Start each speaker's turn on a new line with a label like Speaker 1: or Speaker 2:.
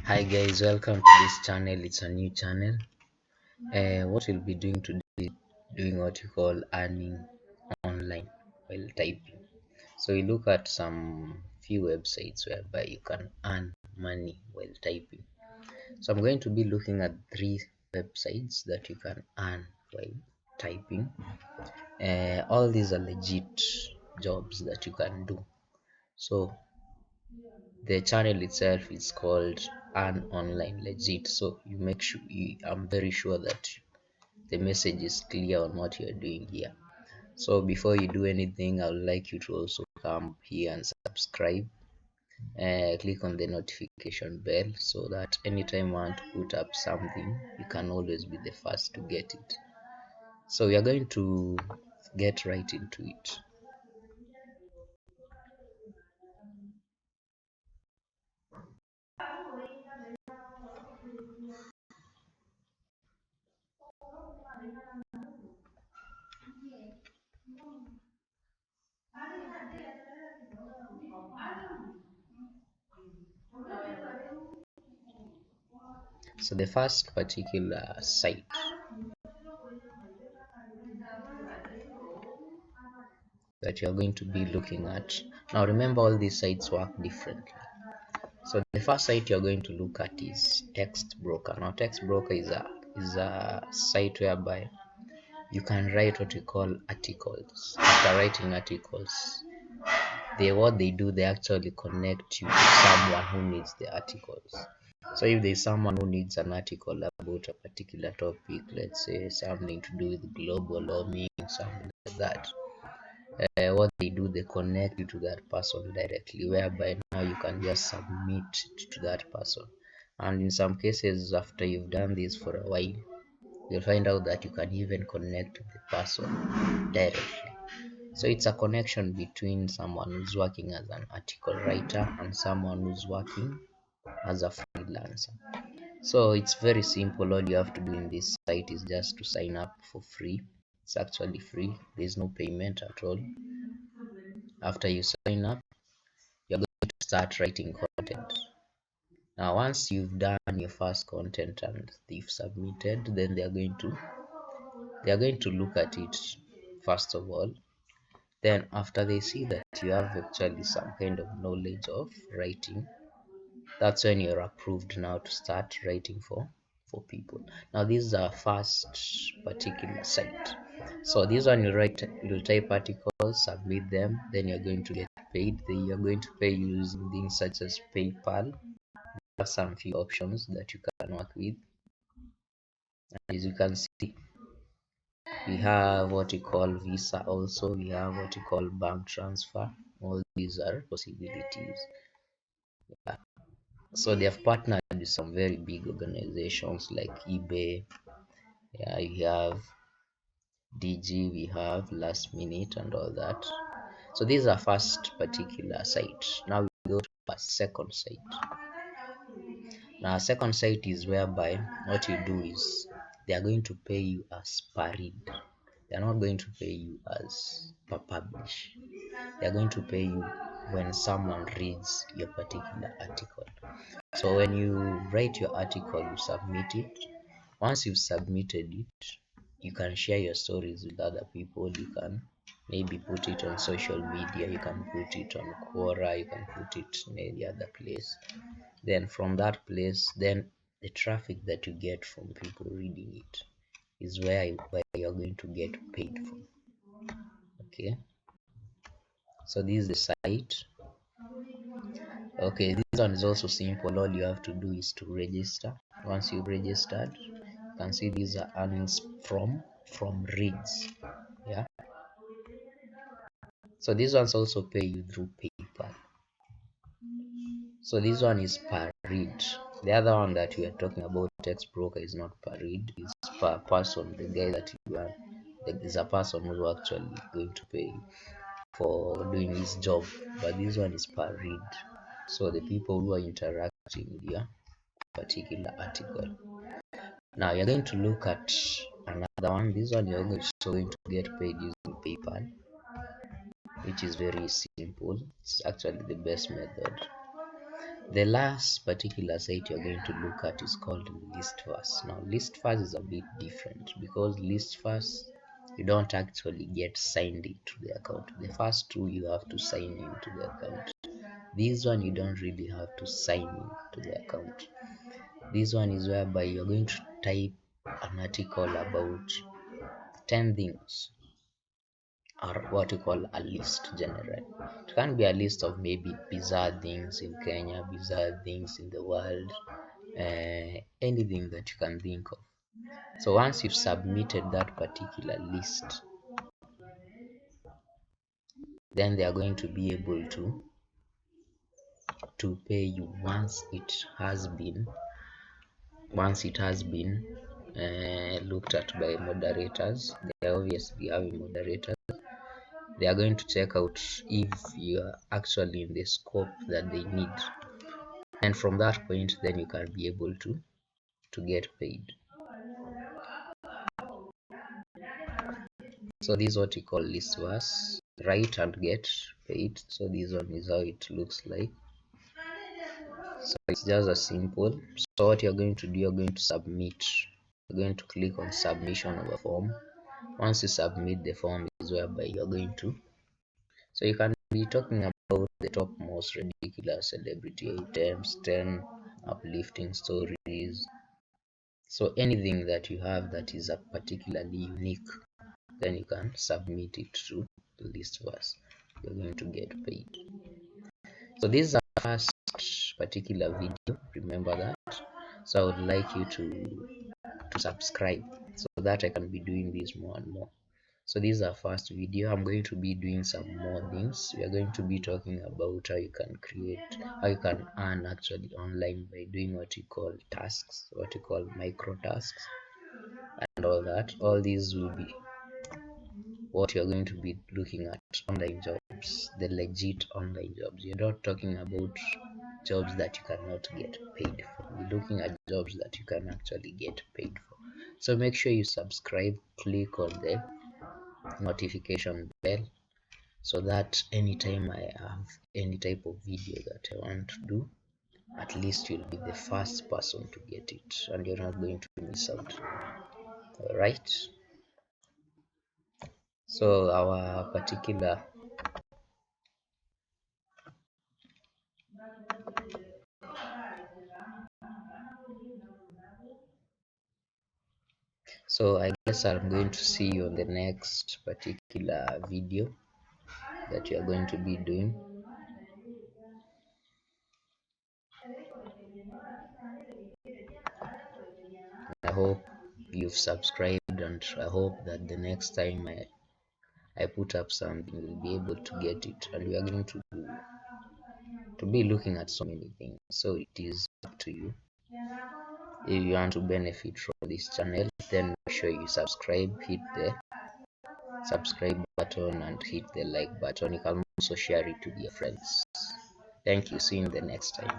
Speaker 1: Hi guys, welcome to this channel. It's a new channel. What we'll be doing today, doing what you call earning online while typing. So we look at some few websites whereby you can earn money while typing. So I'm going to be looking at three websites that you can earn while typing. All these are legit jobs that you can do. So the channel itself is called Earn Online Legit. So you make sure I'm very sure that the message is clear on what you're doing here. So before you do anything, I would like you to also come here and subscribe. Click on the notification bell so that anytime you want to put up something, you can always be the first to get it. So we are going to get right into it. So the first particular site that you're going to be looking at. Now remember, all these sites work differently. So the first site you're going to look at is Text Broker. Now Text Broker is a site whereby you can write what we call articles. After writing articles, what they do, they actually connect you to someone who needs the articles. So if there's someone who needs an article about a particular topic, let's say something to do with global warming, something like that, what they do, they connect you to that person directly, whereby now you can just submit it to that person. And in some cases, after you've done this for a while, you'll find out that you can even connect to the person directly. So it's a connection between someone who's working as an article writer and someone who's working as a freelancer. So it's very simple. All you have to do in this site is just to sign up for free. It's actually free, there's no payment at all. After you sign up, you're going to start writing content. Now once you've done your first content and you've submitted, then they are going to look at it first of all. Then after they see that you have actually some kind of knowledge of writing, that's when you're approved now to start writing for people. Now this is our first particular site. So this one, you'll type articles, submit them, then you're going to get paid. Then you're going to pay using things such as PayPal. There are some few options that you can work with. And as you can see, we have what we call Visa, also we have what we call bank transfer. All these are possibilities. Yeah. So they have partnered with some very big organizations like eBay. Yeah, you have DG, we have Last Minute and all that. So these are first particular site. Now we go to a second site. Now a second site is whereby what you do is they are going to pay you as per read. They are not going to pay you as per publish. They are going to pay you when someone reads your particular article. So when you write your article, you submit it. Once you've submitted it, you can share your stories with other people. You can maybe put it on social media, you can put it on Quora, you can put it in any other place. Then from that place, then the traffic that you get from people reading it is where you're going to get paid from. Okay, so this is the site. Okay, this one is also simple. All you have to do is to register. Once you've registered, you can see these are earnings from reads. Yeah, so these ones also pay you through PayPal. So this one is per read. The other one that we are talking about, text broker, is not per read, it's per person. The guy that you are, there is a person who's actually going to pay for doing this job, but this one is per read. So the people who are interacting with your particular article. Now you're going to look at another one. This one you're also going to get paid using PayPal, which is very simple. It's actually the best method. The last particular site you're going to look at is called list verse. Now list verse is a bit different because list verse you don't actually get signed into the account. The first two you have to sign into the account. This one you don't really have to sign into the account. This one is whereby you're going to type an article about 10 things, or what you call a list generally. It can be a list of maybe bizarre things in Kenya, bizarre things in the world, anything that you can think of. So once you've submitted that particular list, then they are going to be able to pay you once it has been looked at by moderators. They are obviously having moderators. They are going to check out if you are actually in the scope that they need, and from that point then you can be able to get paid. So this is what we call list verse, write and get paid. So this one is how it looks like. So it's just as simple. So what you're going to do, you're going to submit. You're going to click on submission of a form. Once you submit the form is whereby you're going to, so you can be talking about the top most ridiculous celebrity items, 10 uplifting stories. So anything that you have that is a particularly unique, then you can submit it to the list verse. You're going to get paid. So this is our first particular video. Remember that. So I would like you to subscribe so that I can be doing this more and more. So this is our first video. I'm going to be doing some more things. We are going to be talking about how you can earn actually online by doing what you call tasks, what you call micro tasks, and all that. All these will be what you're going to be looking at: online jobs, the legit online jobs. You're not talking about jobs that you cannot get paid for. You're looking at jobs that you can actually get paid for. So make sure you subscribe, click on the notification bell, so that anytime I have any type of video that I want to do, at least you'll be the first person to get it and you're not going to miss out. All right, so our particular so I guess I'm going to see you on the next particular video that you are going to be doing. I hope you've subscribed, and I hope that the next time I put up something, you'll be able to get it, and we are going to be looking at so many things. So it is up to you. If you want to benefit from this channel, then make sure you subscribe, hit the subscribe button and hit the like button. You can also share it to your friends. Thank you. See you in the next time.